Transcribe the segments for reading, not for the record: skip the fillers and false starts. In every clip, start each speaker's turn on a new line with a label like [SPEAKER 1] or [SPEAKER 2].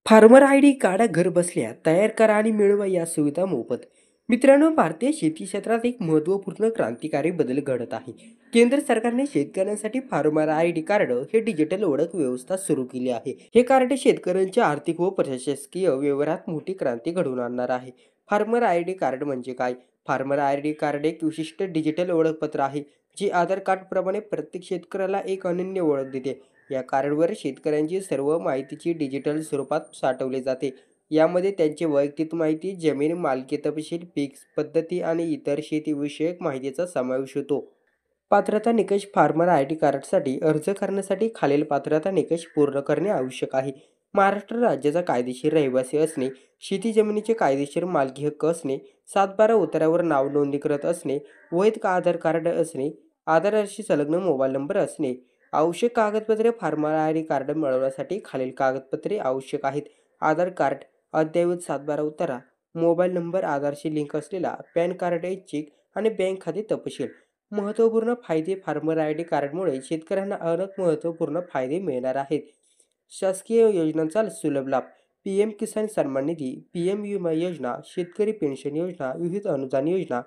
[SPEAKER 1] Farmer ID काढा घर बसल्या तयार करा आणि मिळवा या सुविधा मोफत. मित्रांनो, भारतीय शेती क्षेत्रात एक महत्त्वपूर्ण क्रांतिकारी बदल घडत आहे. केंद्र सरकारने शेतकऱ्यांसाठी फार्मर आयडी कार्ड हे डिजिटल ओळख व्यवस्था सुरू केली आहे. हे कार्ड शेतकऱ्यांच्या आर्थिक व प्रशासकीय व्यवहारात मोठी क्रांती घडवून आणणार आहे. फार्मर आयडी कार्ड म्हणजे काय? फार्मर आयडी कार्ड एक विशिष्ट डिजिटल ओळखपत्र आहे, जे आधार कार्ड प्रमाणे प्रत्येक शेतकऱ्याला एक अनन्य ओळख देते. या कार्डवर शेतकऱ्यांची सर्व माहितीची डिजिटल स्वरूपात साठवली जाते. यामध्ये त्यांची वैयक्तिक माहिती, जमीन मालकी तपशील, पीक पद्धती आणि इतर शेतीविषयक माहितीचा समावेश होतो. पात्रता निकष. फार्मर आयडी कार्डसाठी अर्ज करण्यासाठी खालील पात्रता निकष पूर्ण करणे आवश्यक आहे. महाराष्ट्र राज्याचा कायदेशीर रहिवासी असणे, शेती जमिनीचे कायदेशीर मालकी हक्क असणे, 7/12 उताऱ्यावर नाव नोंदणीकृत असणे, वैध आधार कार्ड असणे, आधारशी संलग्न मोबाईल नंबर असणे. आवश्यक कागदपत्रे. फार्मर आयडी कार्ड मिळवण्यासाठी खालील कागदपत्रे आवश्यक आहेत. आधार कार्ड, अद्ययावत 7/12 उतारा, मोबाईल नंबर, आधारशी लिंक असलेला पॅन कार्ड, चेक आणि बँक खाते तपशील. महत्त्वपूर्ण फायदे. फार्मर आयडी कार्डमुळे शेतकऱ्यांना अनेक महत्त्वपूर्ण फायदे मिळणार आहेत. शासकीय योजनांचा सुलभ लाभ. पीएम किसान सन्मान निधी, पीएम विमा योजना, शेतकरी पेन्शन योजना, विविध अनुदान योजना,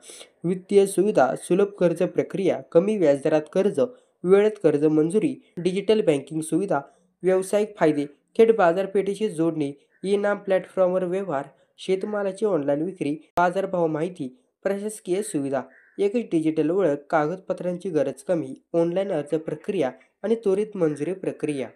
[SPEAKER 1] वित्तीय सुविधा, सुलभ कर्ज प्रक्रिया, कमी व्याजदरात कर्ज, वेळेत कर्ज मंजुरी, डिजिटल बँकिंग सुविधा. व्यावसायिक फायदे. थेट बाजारपेठेशी जोडणे, ई-नाम प्लॅटफॉर्मवर व्यवहार, शेतमालाची ऑनलाईन विक्री, बाजारभाव माहिती. प्रशासकीय सुविधा. एकच डिजिटल ओळख, कागदपत्रांची गरज कमी, ऑनलाईन अर्ज प्रक्रिया आणि त्वरित मंजुरी प्रक्रिया.